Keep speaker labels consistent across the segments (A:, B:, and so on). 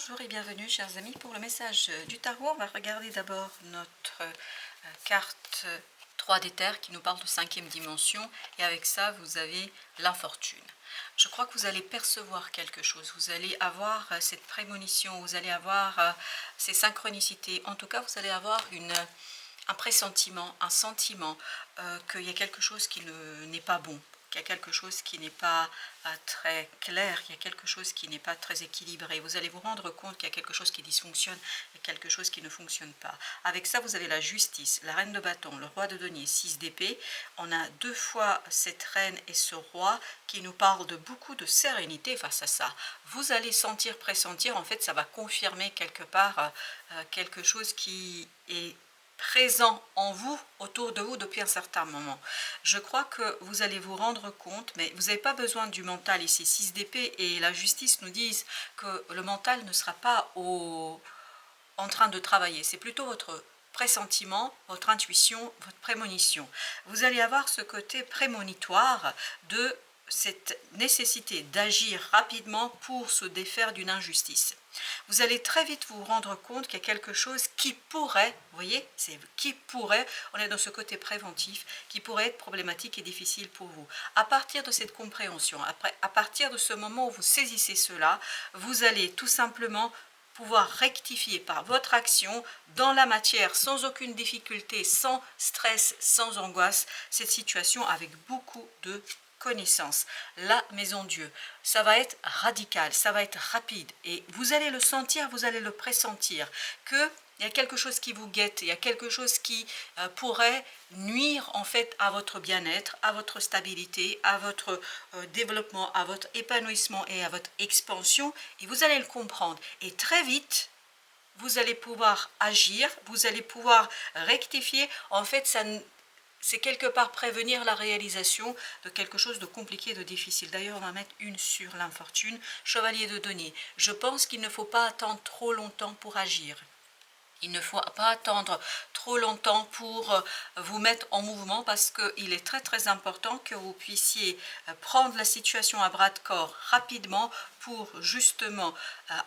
A: Bonjour et bienvenue chers amis pour le message du tarot. On va regarder d'abord notre carte 3 des terres qui nous parle de cinquième dimension et avec ça vous avez l'infortune. Je crois que vous allez percevoir quelque chose, vous allez avoir cette prémonition, vous allez avoir ces synchronicités, en tout cas vous allez avoir un pressentiment, un sentiment qu'il y a quelque chose qui n'est pas bon. Il y a quelque chose qui n'est pas très clair, il y a quelque chose qui n'est pas très équilibré. Vous allez vous rendre compte qu'il y a quelque chose qui dysfonctionne et quelque chose qui ne fonctionne pas. Avec ça, vous avez la justice, la reine de bâton, le roi de denier, 6 d'épée. On a deux fois cette reine et ce roi qui nous parlent de beaucoup de sérénité face à ça. Vous allez sentir, pressentir, en fait, ça va confirmer quelque part quelque chose qui est présent en vous, autour de vous depuis un certain moment. Je crois que vous allez vous rendre compte, mais vous n'avez pas besoin du mental ici. 6 d'épée et la justice nous disent que le mental ne sera pas en train de travailler. C'est plutôt votre pressentiment, votre intuition, votre prémonition. Vous allez avoir ce côté prémonitoire de cette nécessité d'agir rapidement pour se défaire d'une injustice. Vous allez très vite vous rendre compte qu'il y a quelque chose qui pourrait, vous voyez, c'est qui pourrait, on est dans ce côté préventif, qui pourrait être problématique et difficile pour vous. À partir de cette compréhension, à partir de ce moment où vous saisissez cela, vous allez tout simplement pouvoir rectifier par votre action dans la matière sans aucune difficulté, sans stress, sans angoisse, cette situation avec beaucoup de connaissance. La maison Dieu, ça va être radical, ça va être rapide et vous allez le sentir, vous allez le pressentir que il y a quelque chose qui vous guette, il y a quelque chose qui pourrait nuire en fait à votre bien-être, à votre stabilité, à votre développement, à votre épanouissement et à votre expansion et vous allez le comprendre et très vite vous allez pouvoir agir, vous allez pouvoir rectifier. En fait, c'est quelque part prévenir la réalisation de quelque chose de compliqué, de difficile. D'ailleurs, on va mettre une sur l'infortune, chevalier de denier. Je pense qu'il ne faut pas attendre trop longtemps pour agir. Il ne faut pas attendre trop longtemps pour vous mettre en mouvement parce qu'il est très très important que vous puissiez prendre la situation à bras de corps rapidement pour justement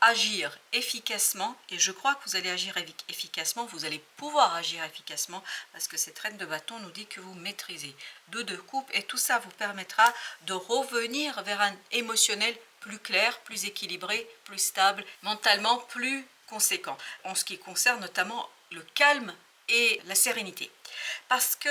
A: agir efficacement et je crois que vous allez agir efficacement, vous allez pouvoir agir efficacement parce que cette reine de bâton nous dit que vous maîtrisez. 2 de coupe et tout ça vous permettra de revenir vers un émotionnel plus clair, plus équilibré, plus stable, mentalement plus conséquent en ce qui concerne notamment le calme et la sérénité parce que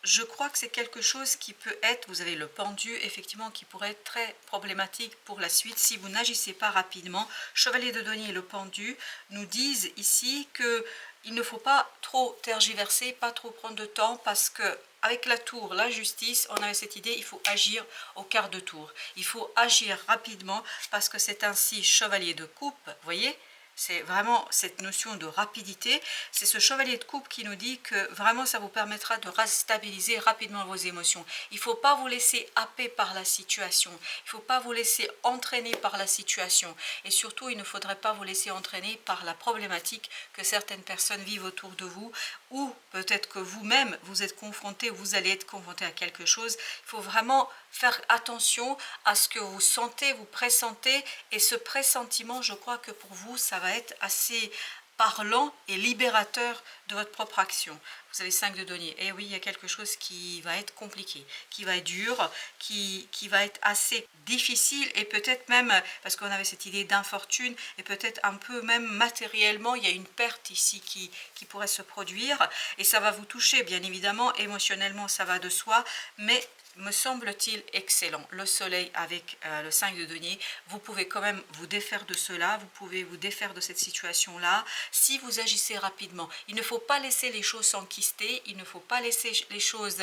A: je crois que c'est quelque chose qui peut être, vous avez le pendu effectivement qui pourrait être très problématique pour la suite si vous n'agissez pas rapidement. Chevalier de denier et le pendu nous disent ici que il ne faut pas trop tergiverser, pas trop prendre de temps parce que avec la tour, la justice, on avait cette idée, il faut agir au quart de tour. Il faut agir rapidement parce que c'est ainsi chevalier de coupe, vous voyez. C'est vraiment cette notion de rapidité. C'est ce chevalier de coupe qui nous dit que vraiment ça vous permettra de stabiliser rapidement vos émotions. Il ne faut pas vous laisser happer par la situation. Il ne faut pas vous laisser entraîner par la situation. Et surtout, il ne faudrait pas vous laisser entraîner par la problématique que certaines personnes vivent autour de vous ou peut-être que vous-même vous êtes confronté ou vous allez être confronté à quelque chose. Il faut vraiment faire attention à ce que vous sentez, vous pressentez et ce pressentiment, je crois que pour vous, ça va être assez parlant et libérateur de votre propre action. Vous avez 5 de denier. Et oui, il y a quelque chose qui va être compliqué, qui va être dur, qui va être assez difficile et peut-être même, parce qu'on avait cette idée d'infortune et peut-être un peu même matériellement, il y a une perte ici qui pourrait se produire et ça va vous toucher, bien évidemment, émotionnellement, ça va de soi, mais me semble-t-il excellent. Le soleil avec le 5 de denier, vous pouvez quand même vous défaire de cela, vous pouvez vous défaire de cette situation-là si vous agissez rapidement. Il ne faut pas laisser les choses s'enquister, il ne faut pas laisser les choses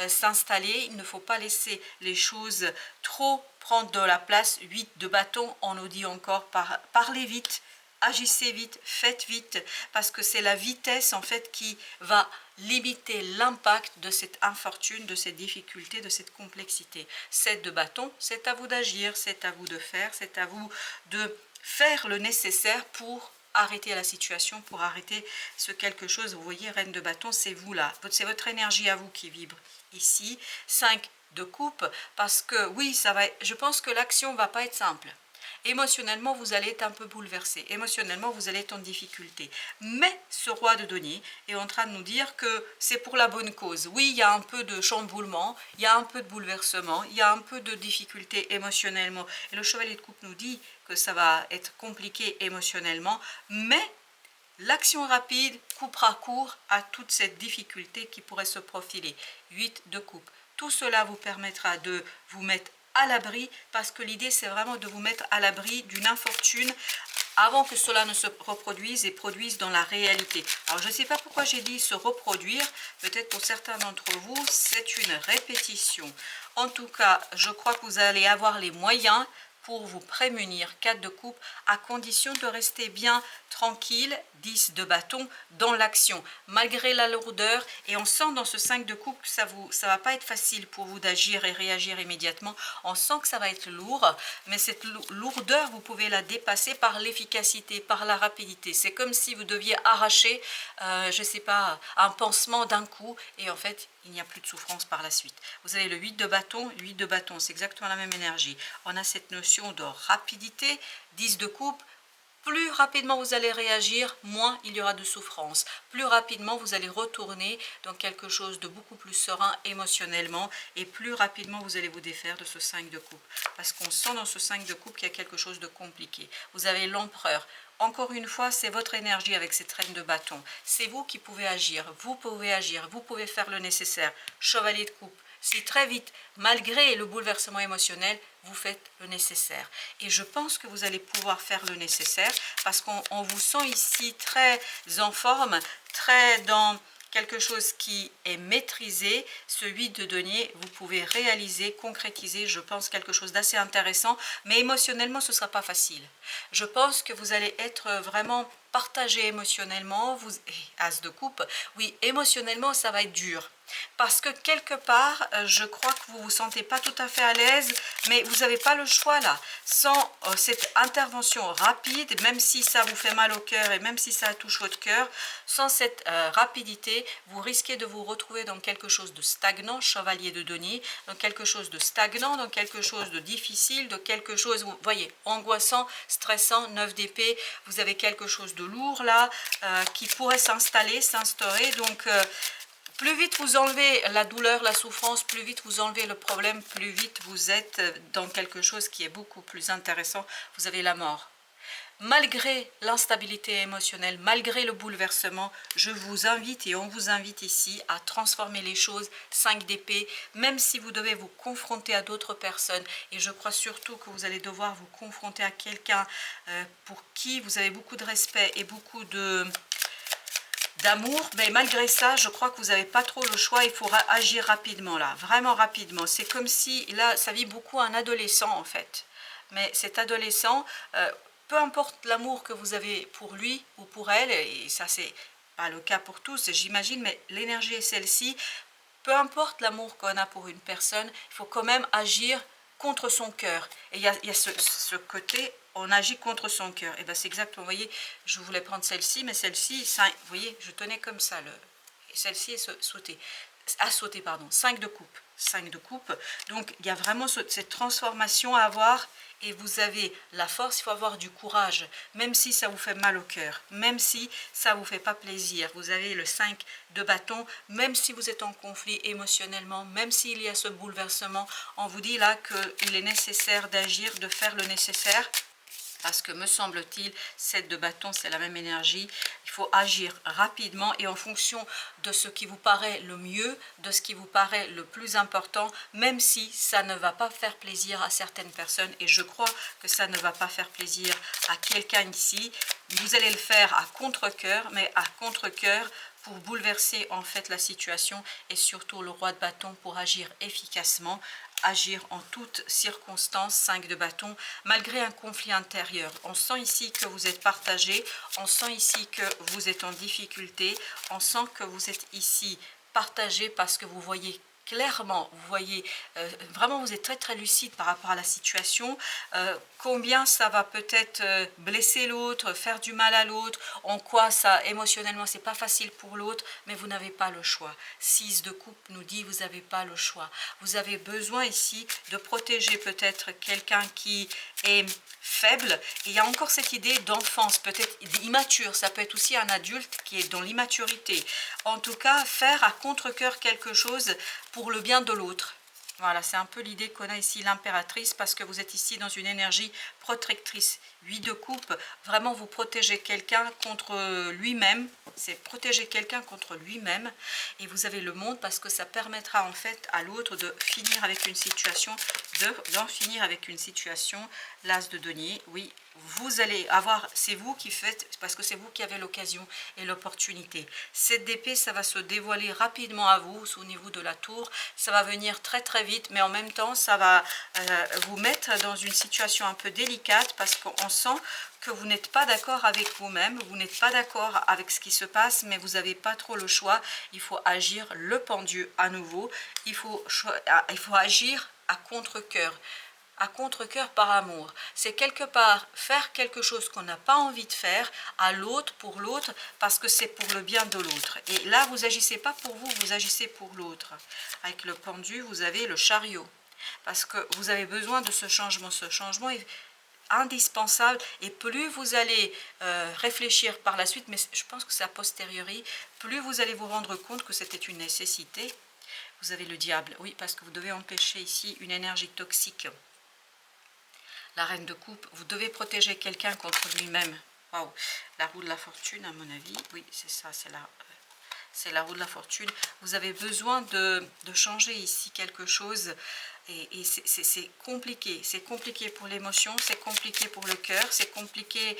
A: s'installer, il ne faut pas laisser les choses trop prendre de la place. 8 de bâton, on nous dit encore parlez vite. Agissez vite, faites vite, parce que c'est la vitesse en fait qui va limiter l'impact de cette infortune, de cette difficulté, de cette complexité. 7 de bâton, c'est à vous d'agir, c'est à vous de faire, c'est à vous de faire le nécessaire pour arrêter la situation, pour arrêter ce quelque chose. Vous voyez, reine de bâton, c'est vous là, c'est votre énergie à vous qui vibre ici. 5 de coupe, parce que oui, ça va, je pense que l'action va pas être simple. Émotionnellement, vous allez être un peu bouleversé. Émotionnellement, vous allez être en difficulté. Mais ce roi de denier est en train de nous dire que c'est pour la bonne cause. Oui, il y a un peu de chamboulement, il y a un peu de bouleversement, il y a un peu de difficulté émotionnellement. Et le chevalier de coupe nous dit que ça va être compliqué émotionnellement, mais l'action rapide coupera court à toute cette difficulté qui pourrait se profiler. 8 de coupe. Tout cela vous permettra de vous mettre à l'abri, parce que l'idée c'est vraiment de vous mettre à l'abri d'une infortune avant que cela ne se reproduise et produise dans la réalité. Alors je ne sais pas pourquoi j'ai dit se reproduire, peut-être pour certains d'entre vous c'est une répétition. En tout cas, je crois que vous allez avoir les moyens pour vous prémunir. 4 de coupe, à condition de rester bien tranquille. 10 de bâton dans l'action, malgré la lourdeur. Et on sent dans ce 5 de coupe que ça va pas être facile pour vous d'agir et réagir immédiatement. On sent que ça va être lourd, mais cette lourdeur, vous pouvez la dépasser par l'efficacité, par la rapidité. C'est comme si vous deviez arracher, je sais pas, un pansement d'un coup, et en fait, il n'y a plus de souffrance par la suite. Vous avez le 8 de bâton, c'est exactement la même énergie. On a cette notion de rapidité. 10 de coupe, plus rapidement vous allez réagir, moins il y aura de souffrance. Plus rapidement vous allez retourner dans quelque chose de beaucoup plus serein émotionnellement, et plus rapidement vous allez vous défaire de ce 5 de coupe. Parce qu'on sent dans ce 5 de coupe qu'il y a quelque chose de compliqué. Vous avez l'empereur. Encore une fois, c'est votre énergie avec cette reine de bâton. C'est vous qui pouvez agir, vous pouvez faire le nécessaire. Chevalier de coupe. Si très vite, malgré le bouleversement émotionnel, vous faites le nécessaire. Et je pense que vous allez pouvoir faire le nécessaire, parce qu'on vous sent ici très en forme, très dans quelque chose qui est maîtrisé. Ce 8 de denier, vous pouvez réaliser, concrétiser, je pense, quelque chose d'assez intéressant, mais émotionnellement, ce ne sera pas facile. Je pense que vous allez être vraiment partagé émotionnellement. As de coupe, oui, émotionnellement, ça va être dur. Parce que quelque part, je crois que vous ne vous sentez pas tout à fait à l'aise, mais vous n'avez pas le choix là. Sans cette intervention rapide, même si ça vous fait mal au cœur et même si ça touche votre cœur, sans cette rapidité, vous risquez de vous retrouver dans quelque chose de stagnant, chevalier de denier, dans quelque chose de stagnant, dans quelque chose de difficile, de quelque chose, vous voyez, angoissant, stressant. 9 d'épée, vous avez quelque chose de lourd là, qui pourrait s'instaurer, donc plus vite vous enlevez la douleur, la souffrance, plus vite vous enlevez le problème, plus vite vous êtes dans quelque chose qui est beaucoup plus intéressant. Vous avez la mort. Malgré l'instabilité émotionnelle, malgré le bouleversement, je vous invite et on vous invite ici à transformer les choses. 5 d'épée, même si vous devez vous confronter à d'autres personnes, et je crois surtout que vous allez devoir vous confronter à quelqu'un pour qui vous avez beaucoup de respect et beaucoup d'amour, mais malgré ça, je crois que vous n'avez pas trop le choix. Il faut agir rapidement là, vraiment rapidement. C'est comme si, là, ça vit beaucoup un adolescent en fait. Mais cet adolescent, peu importe l'amour que vous avez pour lui ou pour elle, et ça c'est pas le cas pour tous, j'imagine, mais l'énergie est celle-ci. Peu importe l'amour qu'on a pour une personne, il faut quand même agir contre son cœur. Et il y a ce côté, on agit contre son cœur. Et bien c'est exactement, vous voyez, je voulais prendre celle-ci, mais celle-ci, vous voyez, je tenais comme ça. Et celle-ci est sautée. À sauter, pardon. 5 de coupe. 5 de coupe. Donc il y a vraiment cette transformation à avoir. Et vous avez la force, il faut avoir du courage, même si ça vous fait mal au cœur, même si ça ne vous fait pas plaisir. Vous avez le 5 de bâton, même si vous êtes en conflit émotionnellement, même s'il y a ce bouleversement, on vous dit là qu'il est nécessaire d'agir, de faire le nécessaire. Parce que me semble-t-il, 7 de bâton, c'est la même énergie. Il faut agir rapidement et en fonction de ce qui vous paraît le mieux, de ce qui vous paraît le plus important, même si ça ne va pas faire plaisir à certaines personnes. Et je crois que ça ne va pas faire plaisir à quelqu'un ici. Vous allez le faire à contre-cœur, mais à contre-cœur pour bouleverser en fait la situation, et surtout le roi de bâton pour agir efficacement, agir en toutes circonstances. 5 de bâton, malgré un conflit intérieur. On sent ici que vous êtes partagé, on sent ici que vous êtes en difficulté, on sent que vous êtes ici partagé parce que vous voyez clairement, vous voyez, vraiment vous êtes très très lucide par rapport à la situation, combien ça va peut-être blesser l'autre, faire du mal à l'autre, en quoi ça émotionnellement c'est pas facile pour l'autre, mais vous n'avez pas le choix. 6 de coupe nous dit vous n'avez pas le choix. Vous avez besoin ici de protéger peut-être quelqu'un qui est faible, et il y a encore cette idée d'enfance, peut-être immature, ça peut être aussi un adulte qui est dans l'immaturité. En tout cas, faire à contre-cœur quelque chose pour le bien de l'autre. Voilà, c'est un peu l'idée qu'on a ici, l'impératrice, parce que vous êtes ici dans une énergie protectrice. 8 de coupe, vraiment vous protégez quelqu'un contre lui-même, c'est protéger quelqu'un contre lui-même, et vous avez le monde parce que ça permettra en fait à l'autre de finir avec une situation, d'en finir avec une situation. L'as de denier, oui, vous allez avoir, c'est vous qui faites, parce que c'est vous qui avez l'occasion et l'opportunité. Cette d'épée, ça va se dévoiler rapidement à vous, au niveau de la tour, ça va venir très très vite, mais en même temps, ça va vous mettre dans une situation un peu délicate, parce qu'on sent que vous n'êtes pas d'accord avec vous-même, vous n'êtes pas d'accord avec ce qui se passe, mais vous n'avez pas trop le choix, il faut agir le pendu à nouveau, il faut agir à contre-cœur. À contre-cœur par amour. C'est quelque part faire quelque chose qu'on n'a pas envie de faire à l'autre, pour l'autre, parce que c'est pour le bien de l'autre. Et là, vous agissez pas pour vous, vous agissez pour l'autre. Avec le pendu, vous avez le chariot. Parce que vous avez besoin de ce changement. Ce changement est indispensable, et plus vous allez réfléchir par la suite, mais je pense que c'est a posteriori, plus vous allez vous rendre compte que c'était une nécessité. Vous avez le diable, oui, parce que vous devez empêcher ici une énergie toxique. La reine de coupe, vous devez protéger quelqu'un contre lui-même. Waouh, la roue de la fortune, à mon avis, oui, c'est ça, c'est la roue de la fortune. Vous avez besoin de changer ici quelque chose, et c'est compliqué pour l'émotion, c'est compliqué pour le cœur, c'est compliqué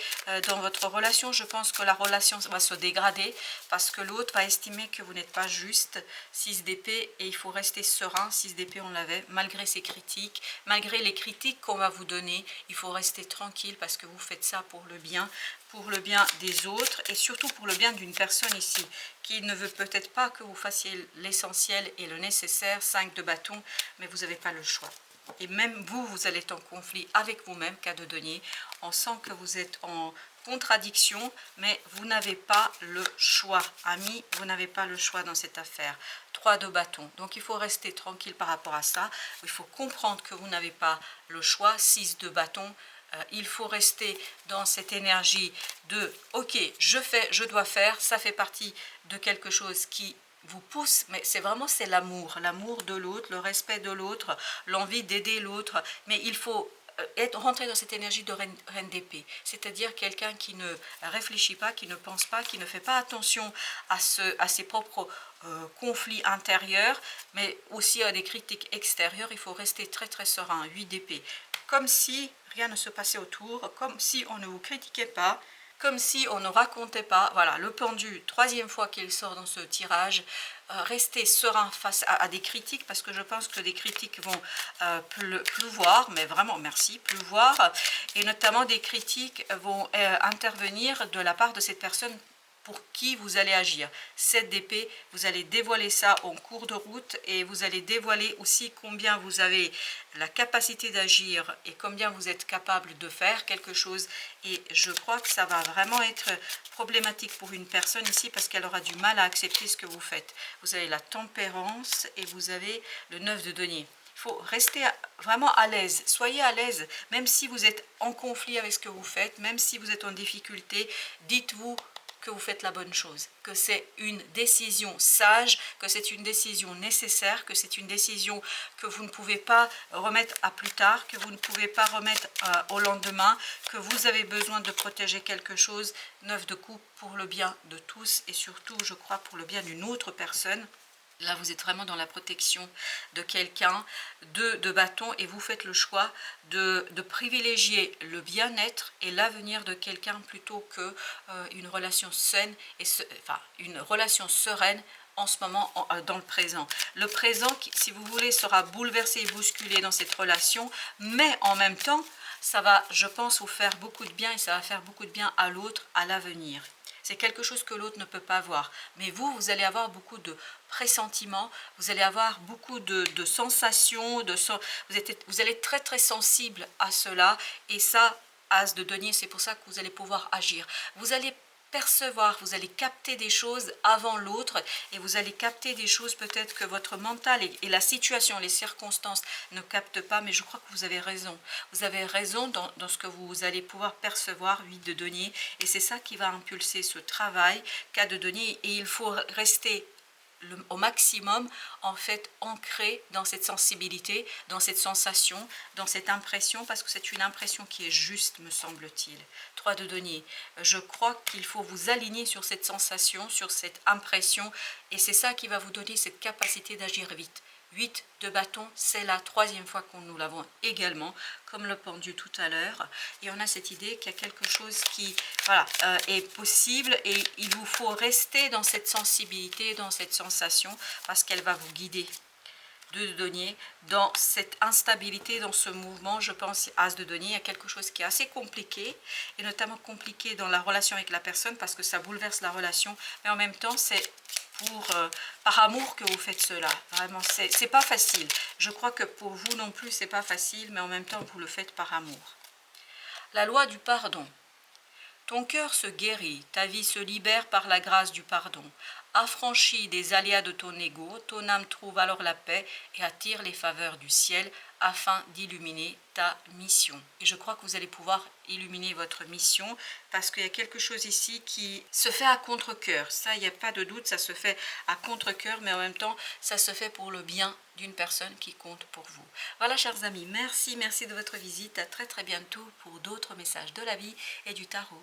A: dans votre relation. Je pense que la relation va se dégrader parce que l'autre va estimer que vous n'êtes pas juste. 6 d'épée, et il faut rester serein. 6 d'épée, on l'avait, malgré ces critiques, malgré les critiques qu'on va vous donner, il faut rester tranquille parce que vous faites ça pour le bien des autres, et surtout pour le bien d'une personne ici qui ne veut peut-être pas que vous fassiez l'essentiel et le nécessaire. 5 de bâton, mais vous n'avez pas le choix. Et même vous, vous allez être en conflit avec vous-même, cas de denier. On sent que vous êtes en contradiction, mais vous n'avez pas le choix. Amis, vous n'avez pas le choix dans cette affaire. 3 de bâton, donc il faut rester tranquille par rapport à ça. Il faut comprendre que vous n'avez pas le choix. 6 de bâton, il faut rester dans cette énergie de ok, je dois faire, ça fait partie de quelque chose qui vous pousse, mais c'est l'amour de l'autre, le respect de l'autre, l'envie d'aider l'autre, mais il faut rentrer dans cette énergie de reine d'épée, c'est-à-dire quelqu'un qui ne réfléchit pas, qui ne pense pas, qui ne fait pas attention à ses propres conflits intérieurs, mais aussi à des critiques extérieures. Il faut rester très très serein. 8 d'épée, comme si rien ne se passait autour, comme si on ne vous critiquait pas, comme si on ne racontait pas. Voilà, le pendu, 3e fois qu'il sort dans ce tirage. Restez serein face à des critiques, parce que je pense que des critiques vont pleuvoir, mais vraiment merci, pleuvoir, et notamment des critiques vont intervenir de la part de cette personne pour qui vous allez agir. 7 d'épée, vous allez dévoiler ça en cours de route, et vous allez dévoiler aussi combien vous avez la capacité d'agir et combien vous êtes capable de faire quelque chose. Et je crois que ça va vraiment être problématique pour une personne ici, parce qu'elle aura du mal à accepter ce que vous faites. Vous avez la tempérance et vous avez le 9 de denier. Il faut rester vraiment à l'aise, soyez à l'aise, même si vous êtes en conflit avec ce que vous faites, même si vous êtes en difficulté, dites-vous que vous faites la bonne chose, que c'est une décision sage, que c'est une décision nécessaire, que c'est une décision que vous ne pouvez pas remettre à plus tard, que vous ne pouvez pas remettre au lendemain, que vous avez besoin de protéger quelque chose. 9 de coupe, pour le bien de tous, et surtout, je crois, pour le bien d'une autre personne. Là, vous êtes vraiment dans la protection de quelqu'un. 2 de bâton, et vous faites le choix de privilégier le bien-être et l'avenir de quelqu'un plutôt que une relation saine, une relation sereine en ce moment, dans le présent. Le présent, si vous voulez, sera bouleversé et bousculé dans cette relation, mais en même temps, ça va, je pense, vous faire beaucoup de bien, et ça va faire beaucoup de bien à l'autre à l'avenir. C'est quelque chose que l'autre ne peut pas voir. Mais vous allez avoir beaucoup de pressentiments, vous allez avoir beaucoup de sensations, vous allez être très très sensible à cela. Et ça, As de denier, c'est pour ça que vous allez pouvoir agir. Vous allez percevoir, vous allez capter des choses avant l'autre et vous allez capter des choses peut-être que votre mental et la situation, les circonstances ne captent pas, mais je crois que vous avez raison. Vous avez raison dans ce que vous allez pouvoir percevoir, 8 de denier, et c'est ça qui va impulser ce travail qu'a de denier, et il faut rester au maximum en fait ancré dans cette sensibilité, dans cette sensation, dans cette impression, parce que c'est une impression qui est juste, me semble-t-il. 3 de denier, je crois qu'il faut vous aligner sur cette sensation, sur cette impression, et c'est ça qui va vous donner cette capacité d'agir vite. 8 de bâton, c'est la 3e fois que nous l'avons également, comme le pendu tout à l'heure. Et on a cette idée qu'il y a quelque chose qui voilà, est possible, et il vous faut rester dans cette sensibilité, dans cette sensation, parce qu'elle va vous guider. 2 de denier, dans cette instabilité, dans ce mouvement, je pense, As de denier, il y a quelque chose qui est assez compliqué, et notamment compliqué dans la relation avec la personne, parce que ça bouleverse la relation, mais en même temps, c'est par amour que vous faites cela. Vraiment, c'est pas facile. Je crois que pour vous non plus, c'est pas facile, mais en même temps, vous le faites par amour. La loi du pardon. Ton cœur se guérit, ta vie se libère par la grâce du pardon. Affranchie des aléas de ton ego, ton âme trouve alors la paix et attire les faveurs du ciel afin d'illuminer ta mission. Et je crois que vous allez pouvoir illuminer votre mission, parce qu'il y a quelque chose ici qui se fait à contre-cœur. Ça, il n'y a pas de doute, ça se fait à contre-cœur, mais en même temps, ça se fait pour le bien d'une personne qui compte pour vous. Voilà, chers amis, merci de votre visite. À très très bientôt pour d'autres messages de la vie et du tarot.